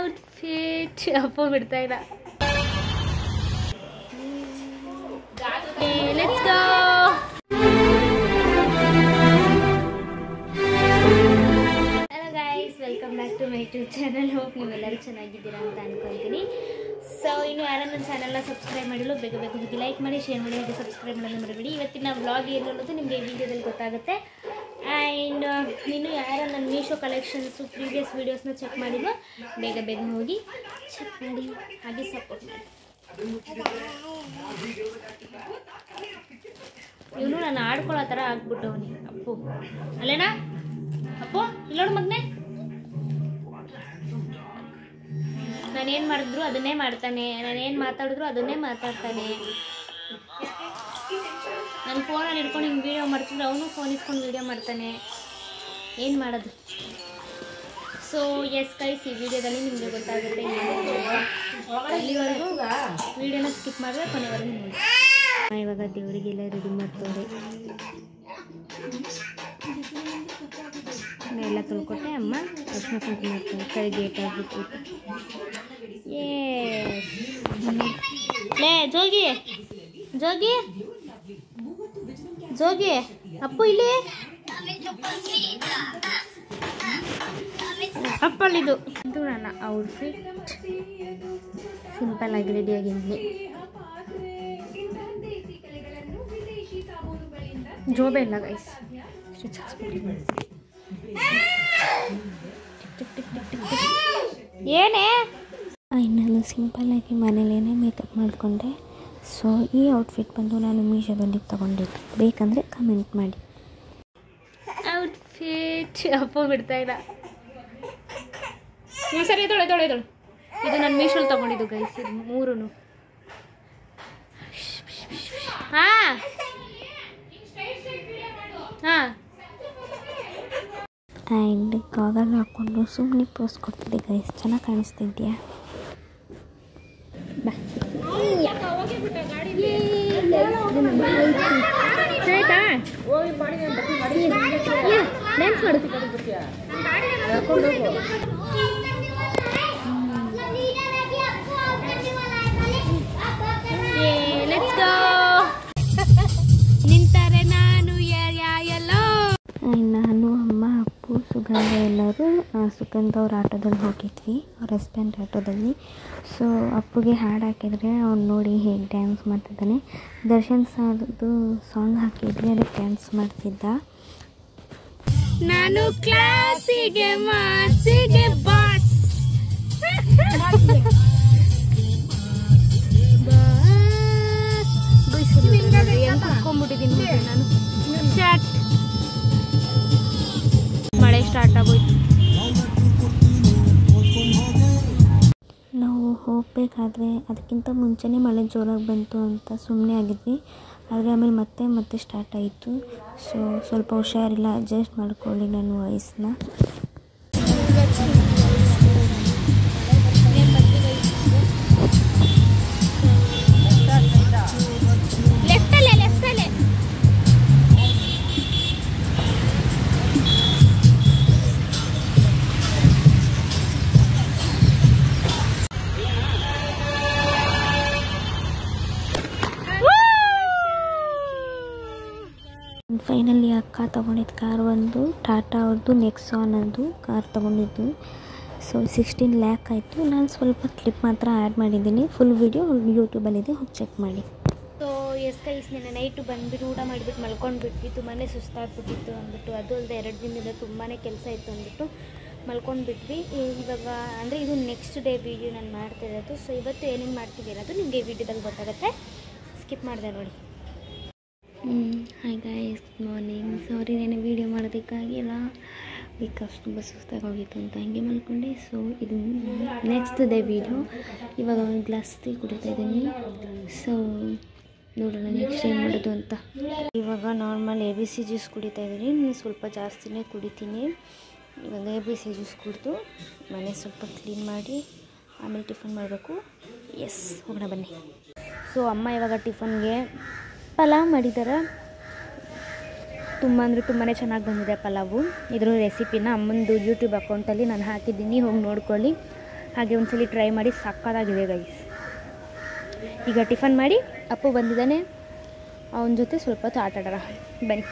Outfit ಅಪ್ಪ ಬಿಡ್ತಾ ಇಲ್ಲ. Let's go. Hello guys, welcome back to my YouTube channel. Hope ನೀವೆಲ್ಲರೂ ಚೆನ್ನಾಗಿದ್ದೀರಾ ಅಂತ ಅನ್ಕೊಳ್ತೀನಿ. ಸೊ ಇನ್ನು ಯಾರು ನನ್ನ ಚಾನಲ್ನ ಸಬ್ಸ್ಕ್ರೈಬ್ ಮಾಡಿಲ್ಲ, ಬೇಗ ಬೇಗ ಹೋಗಿ ಲೈಕ್ ಮಾಡಿ, ಶೇರ್ ಮಾಡಿ, ಹಾಗೆ ಸಬ್ಸ್ಕ್ರೈಬ್ ಮಾಡೋದು ಮರಿಬೇಡಿ. ಇವತ್ತಿನ ವ್ಲಾಗ್ ಏನು ಅನ್ನೋದು ನಿಮಗೆ ಈ ವಿಡಿಯೋದಲ್ಲಿ ಗೊತ್ತಾಗುತ್ತೆ. ಆ್ಯಂಡ್ ಇನ್ನು ಯಾರು ನನ್ನ ಮೀಶೋ ಕಲೆಕ್ಷನ್ಸು ಪ್ರೀವಿಯಸ್ ವೀಡಿಯೋಸ್ನ ಚೆಕ್ ಮಾಡಿದ್ರು, ಬೇಗ ಬೇಗ ಹೋಗಿ ಚೆಕ್ ಮಾಡಿ, ಹಾಗೆ ಸಪೋರ್ಟ್ ಮಾಡಿ. ಇವನು ನಾನು ಆಡ್ಕೊಳ್ಳೋ ಥರ ಆಗ್ಬಿಟ್ಟವನಿ ಅಪ್ಪು. ಅಲ್ಲೇನಾ ಅಪ್ಪು? ಇಲ್ಲೋಡು ಮಗನೇ, ನಾನೇನು ಮಾಡಿದ್ರು ಅದನ್ನೇ ಮಾಡ್ತಾನೆ, ನಾನೇನು ಮಾತಾಡಿದ್ರು ಅದನ್ನೇ ಮಾತಾಡ್ತಾನೆ. ನನ್ನ ಫೋನಲ್ಲಿ ಇಟ್ಕೊಂಡು ಹಿಂಗೆ ವೀಡಿಯೋ ಮಾಡ್ತಿದ್ರೆ ಅವನು ಫೋನ್ ಇಸ್ಕೊಂಡು ವೀಡಿಯೋ ಮಾಡ್ತಾನೆ. ಏನು ಮಾಡೋದು? ಸೊ ಎಸ್ ಗೈಸ್, ಈ ವಿಡಿಯೋದಲ್ಲಿ ನಿಮಗೆ ಗೊತ್ತಾಗುತ್ತೆ. ಅಲ್ಲಿವರೆಗೂ ವಿಡಿಯೋನ ಸ್ಕಿಪ್ ಮಾಡಿದ್ರೆ ಕೊನೆವರೆಗೂ ನೋಡಿ. ಇವಾಗ ದೇವರಿಗೆಲ್ಲ ರೆಡಿ ಮಾಡ್ತವ್ರೆ. ಎಲ್ಲ ತೊಳ್ಕೊಟ್ಟೆ ಅಮ್ಮ ಅರ್ಶಿನ ಕುಂಕುಮ ಮಾಡ್ತಾರೆ, ಕೈ ಗೇಟ್ ಆಗ್ಬಿಟ್ಟು. ಲೇ ಜೋಗಿ ಜೋಗಿ ಜೋಗಿ, ಅಪ್ಪು ಇಲ್ಲಿ ಅಪ್ಪಲ್ಲಿದು. ಇದು ನನ್ನ ಔಟ್ಫಿಟ್, ಸಿಂಪಲ್ ಆಗಿ ರೆಡಿಯಾಗಿದ್ದೀನಿ. ಜೋಬೆ ಇಲ್ಲ ಗೈಸ್, ಸ್ಟಿಚ್ ಹಾಕ್ಸ್ಬಿಟ್ಟಿದ್ದೀನಿ. ಏನೇ ನಾನು ಸಿಂಪಲ್ಲಾಗಿ ಮನೇಲೇನೆ ಮೇಕಪ್ ಮಾಡಿಕೊಂಡೆ. ಸೊ ಈ ಔಟ್ಫಿಟ್ ಬಂದು ನಾನು ಮೀಶೋದಲ್ಲಿ ತೊಗೊಂಡಿದ್ದು, ಬೇಕಂದರೆ ಕಮೆಂಟ್ ಮಾಡಿ. ಔಟ್ಫಿಟ್ ಅಪ್ಪ ಬಿಡ್ತಾ ಇಲ್ಲ. ಸರಿ ತೊಳೆ ತೊಳೆ ತೊಳೆ. ಇದು ನಾನು ಮೀಶೋಲ್ಲಿ ತೊಗೊಂಡಿದ್ದು ಗೈಸ್, ಇದು ಮೂರೂ. ಹಾಂ ಹಾಂ. ಆ್ಯಂಡ್ ಗಾಗಲ್ ಹಾಕ್ಕೊಂಡು ಸುಮ್ಮನೆ ಪೋಸ್ ಕೊಡ್ತಿದ್ದೆ ಗೈಸ್. ಚೆನ್ನಾಗಿ ಕಾಣಿಸ್ತಿದ್ಯಾ? ಬಾ ಆಯ್ತಾ? ಡ್ಯಾನ್ಸ್ ಮಾಡು. Let's go. ನಿಂತಾರೆ ನಾನು ಎಲ್ಲೋ. ನಾನು ಅಮ್ಮ ಅಪ್ಪು ಸುಗಂಧ ಎಲ್ಲರೂ ಸುಗಂಧ ಅವ್ರ ಆಟೋದಲ್ಲಿ ಹೋಗಿದ್ವಿ, ಅವ್ರ ಹಸ್ಬೆಂಡ್ ಆಟೋದಲ್ಲಿ. ಸೊ ಅಪ್ಪುಗೆ ಹಾಡು ಹಾಕಿದರೆ ಅವ್ನು ನೋಡಿ ಹೇಗೆ ಡ್ಯಾನ್ಸ್ ಮಾಡ್ತಿದ್ದಾನೆ. ದರ್ಶನ್ ಸಾರ್ದು ಸಾಂಗ್ ಹಾಕಿದ್ವಿ, ಅದಕ್ಕೆ ಡ್ಯಾನ್ಸ್ ಮಾಡ್ತಿದ್ದ. ನಾನು ಕ್ಲಾಸಿಗೆ ಮಾಸಿಗೆ ಬಾಸ್ ಕುತ್ಕೊಂಡ್ಬಿಟ್ಟಿದ್ದೀನಿ ನಾನು. ಸ್ಟಾರ್ಟ್. ಮಳೆ ಸ್ಟಾರ್ಟ್ ಆಗೋಯ್ತು. ನಾವು ಹೋಗಬೇಕಾದ್ರೆ ಅದಕ್ಕಿಂತ ಮುಂಚೆನೇ ಮಳೆ ಜೋರಾಗಿ ಬಂತು ಅಂತ ಸುಮ್ಮನೆ ಆಗಿದ್ವಿ. ಆದರೆ ಆಮೇಲೆ ಮತ್ತೆ ಸ್ಟಾರ್ಟ್ ಆಯಿತು. ಸೊ ಸ್ವಲ್ಪ ಹುಷಾರಿಲ್ಲ, ಅಡ್ಜಸ್ಟ್ ಮಾಡ್ಕೊಳ್ಳಿ ನನ್ನ ವಾಯ್ಸ್ನ. ಫೈನಲಿ ಅಕ್ಕ ತೊಗೊಂಡಿದ್ದು ಕಾರ್ ಒಂದು ಟಾಟಾ ಅವ್ರದ್ದು ನೆಕ್ಸಾನ್ ಅದು ಕಾರ್ ತೊಗೊಂಡಿದ್ದು. ಸೊ 16 ಲ್ಯಾಕ್ ಆಯಿತು. ನಾನು ಸ್ವಲ್ಪ ಕ್ಲಿಪ್ ಮಾತ್ರ ಆ್ಯಡ್ ಮಾಡಿದ್ದೀನಿ, ಫುಲ್ ವಿಡಿಯೋ ಯೂಟ್ಯೂಬಲ್ಲಿದೆ, ಹೋಗಿ ಚೆಕ್ ಮಾಡಿ. ಸೊ ಎಸ್ ಗೈಸ್, ನಿನ್ನೆ ನೈಟು ಬಂದುಬಿಟ್ಟು ಊಟ ಮಾಡಿಬಿಟ್ಟು ಮಲ್ಕೊಂಡ್ಬಿಟ್ವಿ. ತುಂಬಾ ಸುಸ್ತಾಗ್ಬಿಟ್ಟಿತ್ತು ಅಂದ್ಬಿಟ್ಟು, ಅದು ಅಲ್ಲದೆ 2 ದಿನದಿಂದ ತುಂಬಾ ಕೆಲಸ ಇತ್ತು ಅಂದ್ಬಿಟ್ಟು ಮಲ್ಕೊಂಡ್ಬಿಟ್ವಿ. ಇವಾಗ ಅಂದರೆ ಇದು ನೆಕ್ಸ್ಟ್ ಡೇ ವೀಡಿಯೋ ನಾನು ಮಾಡ್ತಿರೋದು. ಸೊ ಇವತ್ತು ಏನೇನು ಮಾಡ್ತೀವಿ ಅನ್ನೋದು ನಿಮಗೆ ಈ ವಿಡಿಯೋದಲ್ಲಿ ಗೊತ್ತಾಗುತ್ತೆ, ಸ್ಕಿಪ್ ಮಾಡಿದೆ ನೋಡಿ. Hi guys, good morning. Sorry ನಾನು ವೀಡಿಯೋ ಮಾಡೋದಕ್ಕಾಗಿಲ್ಲ, ಬಿಕಾಸ್ ತುಂಬ ಸುಸ್ತಾಗಿ ಹೋಗಿತ್ತು ಅಂತ ಹಂಗೆ ಮಲ್ಕೊಂಡೆ. ಸೊ ಇದು ನೆಕ್ಸ್ಟ್ ಡೇ ವೀಡಿಯೋ. ಇವಾಗ ಒಂದು ಗ್ಲಾಸ್ ಟೀ ಕುಡಿತಾ ಇದ್ದೀನಿ. ಸೊ ನೋಡೋಣ ನೆಕ್ಸ್ಟ್ ಏನು ಮಾಡೋದು ಅಂತ. ಇವಾಗ ನಾರ್ಮಲ್ ABC ಜ್ಯೂಸ್ ಕುಡಿತಾ ಇದ್ದೀನಿ. ನಾನು ಸ್ವಲ್ಪ ಜಾಸ್ತಿನೇ ಕುಡಿತೀನಿ. ಇವಾಗ ABC ಜ್ಯೂಸ್ ಕುಡಿದು ಮನೆ ಸ್ವಲ್ಪ ಕ್ಲೀನ್ ಮಾಡಿ ಆಮೇಲೆ ಟಿಫನ್ ಮಾಡಬೇಕು. ಎಸ್, ಹೋಗೋಣ ಬನ್ನಿ. ಸೊ ಅಮ್ಮ ಇವಾಗ ಟಿಫನ್ಗೆ ಪಲಾವ್ ಮಾಡಿದ್ದಾರೆ. ತುಂಬ ಅಂದರೆ ತುಂಬಾ ಚೆನ್ನಾಗಿ ಬಂದಿದೆ ಪಲಾವು. ಇದ್ರ ರೆಸಿಪಿನ ಅಮ್ಮಂದು ಯೂಟ್ಯೂಬ್ ಅಕೌಂಟಲ್ಲಿ ನಾನು ಹಾಕಿದ್ದೀನಿ, ಹೋಗಿ ನೋಡ್ಕೊಳ್ಳಿ. ಹಾಗೆ ಒಂದ್ಸಲಿ ಟ್ರೈ ಮಾಡಿ ಸಕ್ಕತ್ತಾಗಿದೆ ಗೈಸ್. ಈಗ ಟಿಫನ್ ಮಾಡಿ ಅಪ್ಪು ಬಂದಿದ್ದಾನೆ, ಅವನ ಜೊತೆ ಸ್ವಲ್ಪ ಹೊತ್ತು ಆಟ ಆಡೋಣ ಬನ್ನಿ.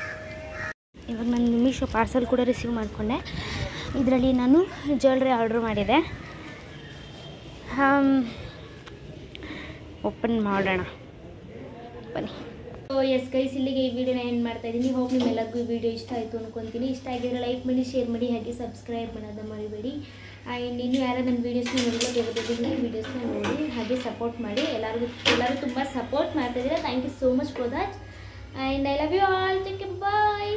ಇವಾಗ ನಾನು ಮೀಶೋ ಪಾರ್ಸಲ್ ಕೂಡ ರಿಸೀವ್ ಮಾಡಿಕೊಂಡೆ. ಇದರಲ್ಲಿ ನಾನು ಜ್ಯುವೆಲ್ರಿ ಆರ್ಡ್ರ್ ಮಾಡಿದೆ. ಓಪನ್ ಮಾಡೋಣ ಬನ್ನಿ. ಎಸ್ ಗೈಸ್, ಇಲ್ಲಿಗೆ ಈ ವಿಡಿಯೋನ ಎಂಡ್ ಮಾಡ್ತಾ ಇದ್ದೀನಿ. ಹೋಪ್ ನಿಮ್ಮೆಲ್ಲರಿಗೂ ಈ ವಿಡಿಯೋ ಇಷ್ಟ ಆಯಿತು ಅನ್ಕೊತೀನಿ. ಇಷ್ಟ ಆಗಿದ್ರೆ ಲೈಕ್ ಮಾಡಿ, ಶೇರ್ ಮಾಡಿ, ಹಾಗೆ ಸಬ್ಸ್ಕ್ರೈಬ್ ಮಾಡೋದು ಮರಿಬೇಡಿ. ಆ್ಯಂಡ್ ಇನ್ನು ಯಾರು ನನ್ನ ವೀಡಿಯೋಸ್ನ ನೋಡಿಲ್ಲ ಬೇಗ ವೀಡಿಯೋಸ್ನ ನೋಡಿ ಹಾಗೆ ಸಪೋರ್ಟ್ ಮಾಡಿ. ಎಲ್ಲರೂ ತುಂಬ ಸಪೋರ್ಟ್ ಮಾಡ್ತಾಯಿದ್ದೀರಾ. Thank you so much for that. And I love you all. Take care, bye.